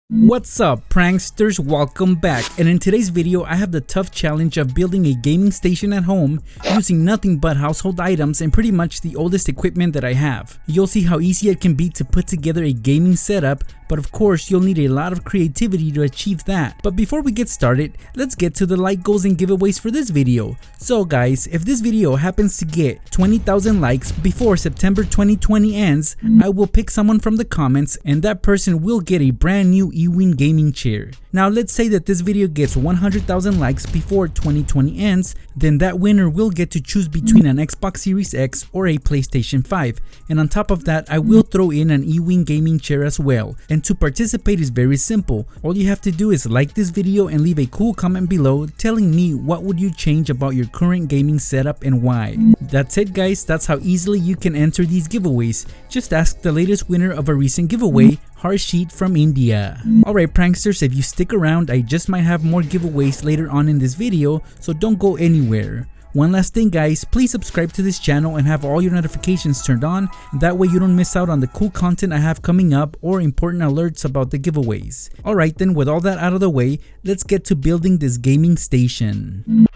What's up, pranksters? Welcome back, and in today's video I have the tough challenge of building a gaming station at home using nothing but household items and pretty much the oldest equipment that I have. You'll see how easy it can be to put together a gaming setup, but of course you'll need a lot of creativity to achieve that. But before we get started, let's get to the like goals and giveaways for this video. So guys, if this video happens to get 20,000 likes before September 2020 ends, I will pick someone from the comments and that person will get a brand new Ewing gaming chair. Now let's say that this video gets 100,000 likes before 2020 ends, then that winner will get to choose between an Xbox Series X or a PlayStation 5. And on top of that, I will throw in an Ewing gaming chair as well. And to participate is very simple. All you have to do is like this video and leave a cool comment below telling me what would you change about your current gaming setup and why. That's it guys, that's how easily you can enter these giveaways. Just ask the latest winner of a recent giveaway, Harshit from India. Alright pranksters, if you stick around, I just might have more giveaways later on in this video, so don't go anywhere. One last thing guys, please subscribe to this channel and have all your notifications turned on, that way you don't miss out on the cool content I have coming up or important alerts about the giveaways. Alright then, with all that out of the way, let's get to building this gaming station.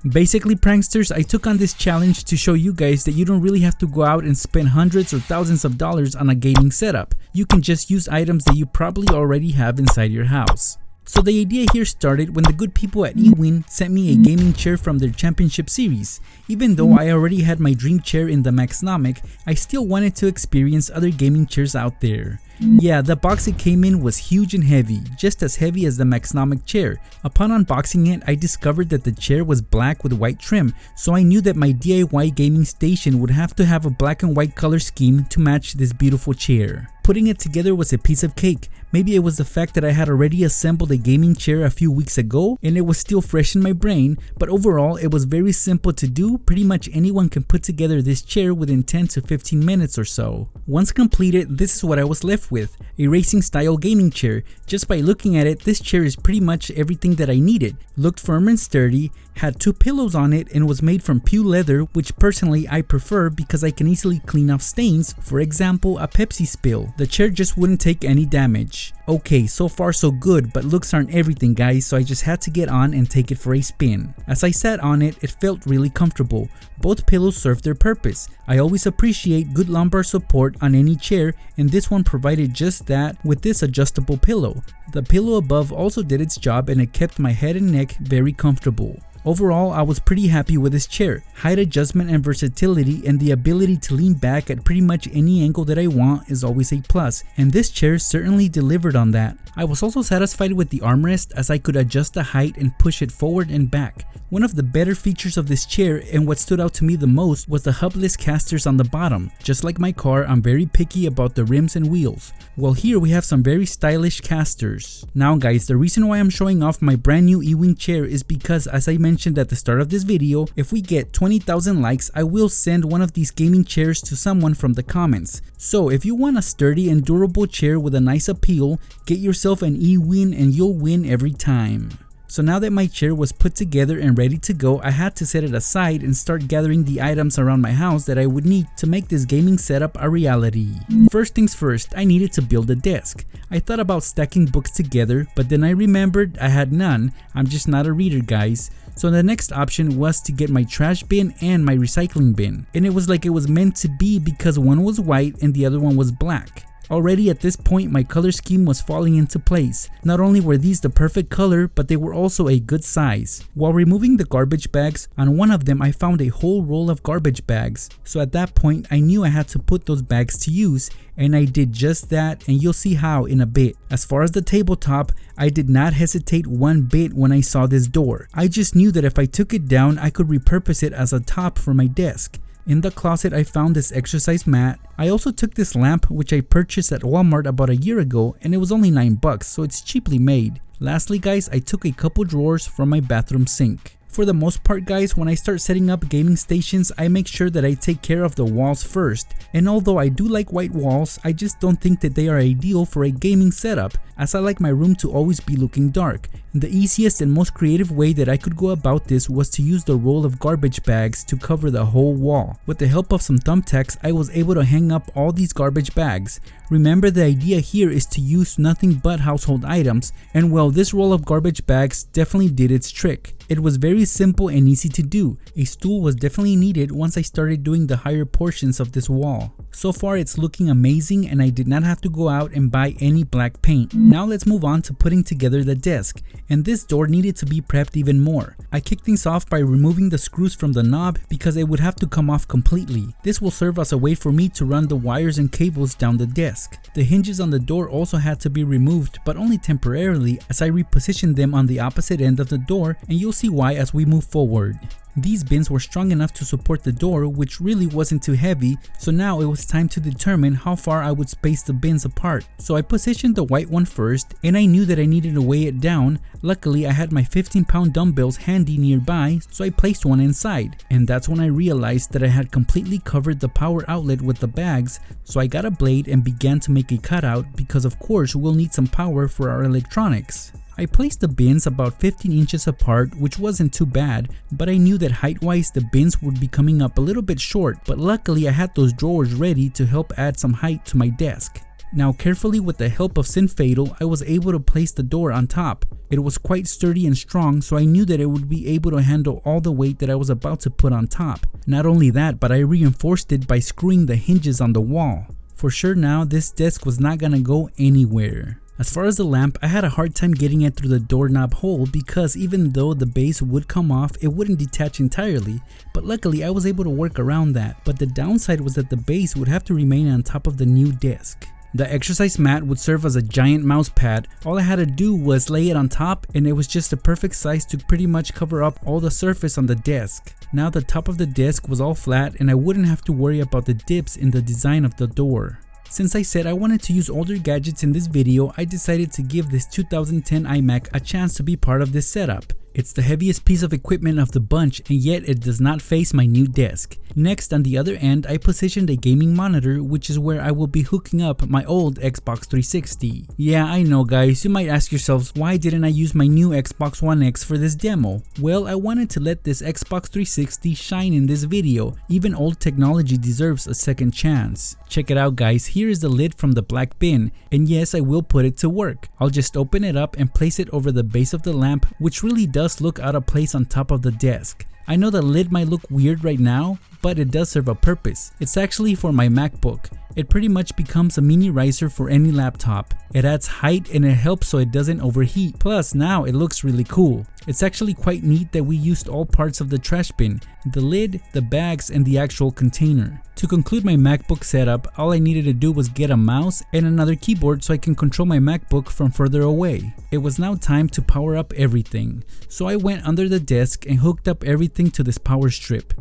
Basically pranksters, I took on this challenge to show you guys that you don't really have to go out and spend hundreds or thousands of dollars on a gaming setup. You can just use items that you probably already have inside your house. So the idea here started when the good people at Ewing sent me a gaming chair from their championship series. Even though I already had my dream chair in the Maxnomic, I still wanted to experience other gaming chairs out there. Yeah, the box it came in was huge and heavy, just as heavy as the Maxnomic chair. Upon unboxing it, I discovered that the chair was black with white trim, so I knew that my DIY gaming station would have to have a black and white color scheme to match this beautiful chair. Putting it together was a piece of cake. Maybe it was the fact that I had already assembled a gaming chair a few weeks ago and it was still fresh in my brain, but overall it was very simple to do. Pretty much anyone can put together this chair within 10 to 15 minutes or so. Once completed, this is what I was left with, a racing style gaming chair. Just by looking at it, this chair is pretty much everything that I needed. Looked firm and sturdy, had 2 pillows on it, and was made from PU leather, which personally I prefer because I can easily clean off stains, for example a Pepsi spill. The chair just wouldn't take any damage. Okay, so far so good, but looks aren't everything guys, so I just had to get on and take it for a spin. As I sat on it, it felt really comfortable. Both pillows served their purpose. I always appreciate good lumbar support on any chair, and this one provided just that with this adjustable pillow. The pillow above also did its job and it kept my head and neck very comfortable. Overall, I was pretty happy with this chair. Height adjustment and versatility and the ability to lean back at pretty much any angle that I want is always a plus, and this chair certainly delivered on that. I was also satisfied with the armrest as I could adjust the height and push it forward and back. One of the better features of this chair and what stood out to me the most was the hubless casters on the bottom. Just like my car, I'm very picky about the rims and wheels. Well, here we have some very stylish casters. Now guys, the reason why I'm showing off my brand new Ewing chair is because, as I mentioned at the start of this video, if we get 20,000 likes, I will send one of these gaming chairs to someone from the comments. So if you want a sturdy and durable chair with a nice appeal, get yourself an Ewing and you'll win every time. So now that my chair was put together and ready to go, I had to set it aside and start gathering the items around my house that I would need to make this gaming setup a reality. First things first, I needed to build a desk. I thought about stacking books together, but then I remembered I had none. I'm just not a reader guys. So the next option was to get my trash bin and my recycling bin. And it was like it was meant to be because one was white and the other one was black. Already at this point my color scheme was falling into place. Not only were these the perfect color, but they were also a good size. While removing the garbage bags, on one of them I found a whole roll of garbage bags. So at that point I knew I had to put those bags to use, and I did just that, and you'll see how in a bit. As far as the tabletop, I did not hesitate one bit when I saw this door. I just knew that if I took it down I could repurpose it as a top for my desk. In the closet I found this exercise mat. I also took this lamp which I purchased at Walmart about a year ago and it was only $9 so it's cheaply made. Lastly guys, I took a couple drawers from my bathroom sink. For the most part guys, when I start setting up gaming stations, I make sure that I take care of the walls first, and although I do like white walls, I just don't think that they are ideal for a gaming setup, as I like my room to always be looking dark. And the easiest and most creative way that I could go about this was to use the roll of garbage bags to cover the whole wall. With the help of some thumbtacks, I was able to hang up all these garbage bags. Remember, the idea here is to use nothing but household items, and well, this roll of garbage bags definitely did its trick. It was very simple and easy to do. A stool was definitely needed once I started doing the higher portions of this wall. So far it's looking amazing and I did not have to go out and buy any black paint. Now let's move on to putting together the desk, and this door needed to be prepped even more. I kicked things off by removing the screws from the knob because it would have to come off completely. This will serve as a way for me to run the wires and cables down the desk. The hinges on the door also had to be removed, but only temporarily, as I repositioned them on the opposite end of the door, and you'll see why as we move forward. These bins were strong enough to support the door, which really wasn't too heavy, so now it was time to determine how far I would space the bins apart. So I positioned the white one first, and I knew that I needed to weigh it down. Luckily I had my 15-pound dumbbells handy nearby, so I placed one inside, and that's when I realized that I had completely covered the power outlet with the bags. So I got a blade and began to make a cutout because of course we'll need some power for our electronics. I placed the bins about 15 inches apart, which wasn't too bad, but I knew that height-wise the bins would be coming up a little bit short, but luckily I had those drawers ready to help add some height to my desk. Now carefully, with the help of Sin Fatal, I was able to place the door on top. It was quite sturdy and strong, so I knew that it would be able to handle all the weight that I was about to put on top. Not only that, but I reinforced it by screwing the hinges on the wall. For sure now, this desk was not gonna go anywhere. As far as the lamp, I had a hard time getting it through the doorknob hole because even though the base would come off, it wouldn't detach entirely, but luckily I was able to work around that. But the downside was that the base would have to remain on top of the new desk. The exercise mat would serve as a giant mouse pad. All I had to do was lay it on top, and it was just the perfect size to pretty much cover up all the surface on the desk. Now the top of the desk was all flat and I wouldn't have to worry about the dips in the design of the door. Since I said I wanted to use older gadgets in this video, I decided to give this 2010 iMac a chance to be part of this setup. It's the heaviest piece of equipment of the bunch, and yet it does not face my new desk. Next, on the other end, I positioned a gaming monitor, which is where I will be hooking up my old Xbox 360. Yeah, I know guys, you might ask yourselves, why didn't I use my new Xbox One X for this demo? Well, I wanted to let this Xbox 360 shine in this video. Even old technology deserves a second chance. Check it out guys, here is the lid from the black bin, and yes, I will put it to work. I'll just open it up and place it over the base of the lamp, which really does look out of place on top of the desk. I know the lid might look weird right now, but it does serve a purpose. It's actually for my MacBook. It pretty much becomes a mini riser for any laptop. It adds height and it helps so it doesn't overheat. Plus now it looks really cool. It's actually quite neat that we used all parts of the trash bin, the lid, the bags, and the actual container. To conclude my MacBook setup, all I needed to do was get a mouse and another keyboard so I can control my MacBook from further away. It was now time to power up everything. So I went under the desk and hooked up everything to this power strip.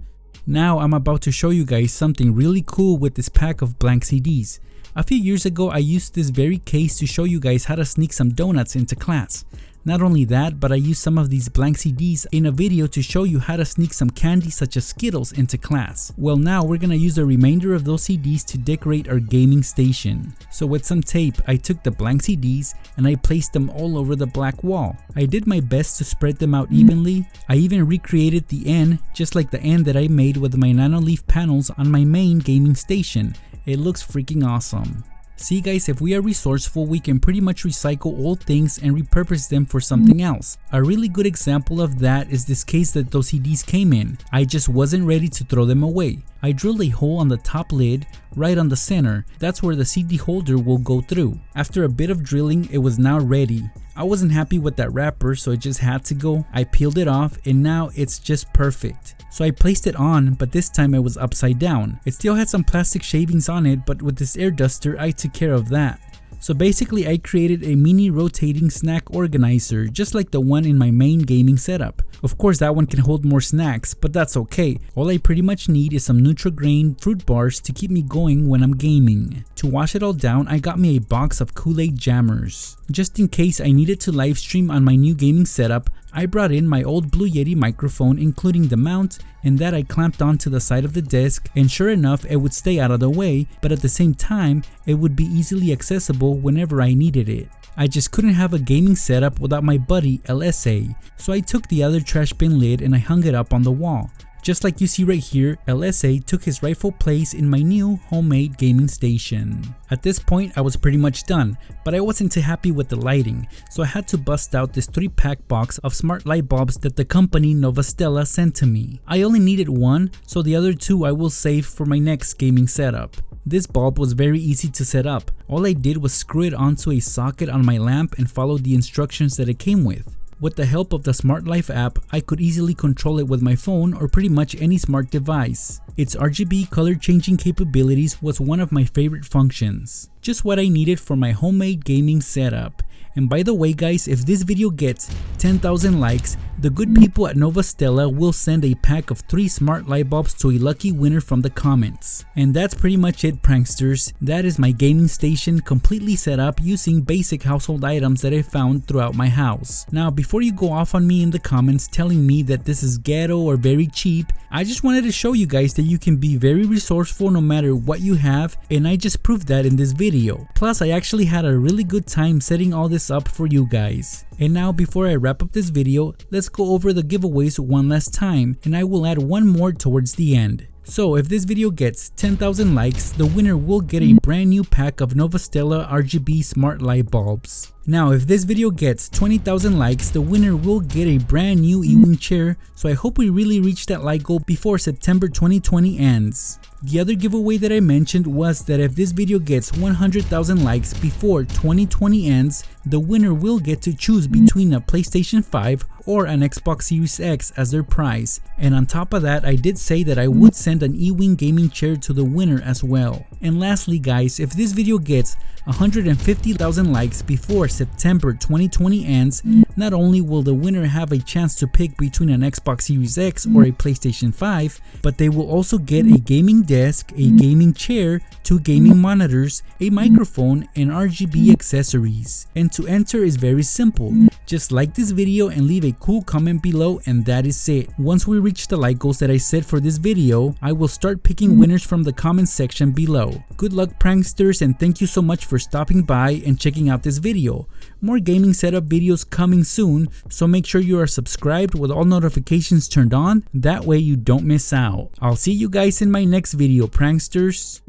Now I'm about to show you guys something really cool with this pack of blank CDs. A few years ago I used this very case to show you guys how to sneak some donuts into class. Not only that, but I used some of these blank CDs in a video to show you how to sneak some candy such as Skittles into class. Well, now we're gonna use the remainder of those CDs to decorate our gaming station. So with some tape, I took the blank CDs and I placed them all over the black wall. I did my best to spread them out evenly. I even recreated the N, just like the N that I made with my Nanoleaf panels on my main gaming station. It looks freaking awesome. See guys, if we are resourceful, we can pretty much recycle old things and repurpose them for something else. A really good example of that is this case that those CDs came in. I just wasn't ready to throw them away. I drilled a hole on the top lid, right on the center. That's where the CD holder will go through. After a bit of drilling, it was now ready. I wasn't happy with that wrapper, so it just had to go. I peeled it off and now it's just perfect. So I placed it on, but this time it was upside down. It still had some plastic shavings on it, but with this air duster I took care of that. So basically I created a mini rotating snack organizer, just like the one in my main gaming setup. Of course that one can hold more snacks, but that's okay. All I pretty much need is some Nutri-Grain fruit bars to keep me going when I'm gaming. To wash it all down, I got me a box of Kool-Aid jammers. Just in case I needed to live stream on my new gaming setup, I brought in my old Blue Yeti microphone including the mount, and that I clamped onto the side of the desk, and sure enough it would stay out of the way, but at the same time it would be easily accessible whenever I needed it. I just couldn't have a gaming setup without my buddy LSA, so I took the other trash bin lid and I hung it up on the wall. Just like you see right here, LSA took his rightful place in my new homemade gaming station. At this point I was pretty much done, but I wasn't too happy with the lighting, so I had to bust out this 3-pack box of smart light bulbs that the company Novastella sent to me. I only needed one, so the other 2 I will save for my next gaming setup. This bulb was very easy to set up. All I did was screw it onto a socket on my lamp and follow the instructions that it came with. With the help of the Smart Life app, I could easily control it with my phone or pretty much any smart device. Its RGB color changing capabilities was one of my favorite functions. Just what I needed for my homemade gaming setup. And by the way guys, if this video gets 10,000 likes, the good people at Novastella will send a pack of 3 smart light bulbs to a lucky winner from the comments. And that's pretty much it, pranksters. That is my gaming station completely set up using basic household items that I found throughout my house. Now before you go off on me in the comments telling me that this is ghetto or very cheap, I just wanted to show you guys that you can be very resourceful no matter what you have, and I just proved that in this video. Plus I actually had a really good time setting all this up for you guys. And now before I wrap up this video, let's go over the giveaways one last time, and I will add one more towards the end. So if this video gets 10,000 likes, the winner will get a brand new pack of Novastella RGB smart light bulbs. Now if this video gets 20,000 likes, the winner will get a brand new Ewing chair, so I hope we really reach that like goal before September 2020 ends. The other giveaway that I mentioned was that if this video gets 100,000 likes before 2020 ends, the winner will get to choose between a PlayStation 5 or an Xbox Series X as their prize. And on top of that, I did say that I would send an Ewing gaming chair to the winner as well. And lastly guys, if this video gets 150,000 likes before September 2020 ends, not only will the winner have a chance to pick between an Xbox Series X or a PlayStation 5, but they will also get a gaming desk, a gaming chair, 2 gaming monitors, a microphone, and RGB accessories. And to enter is very simple. Just like this video and leave a cool comment below, and that is it. Once we reach the like goals that I set for this video, I will start picking winners from the comment section below. Good luck pranksters, and thank you so much for stopping by and checking out this video. More gaming setup videos coming soon, so make sure you are subscribed with all notifications turned on, that way you don't miss out. I'll see you guys in my next video, pranksters.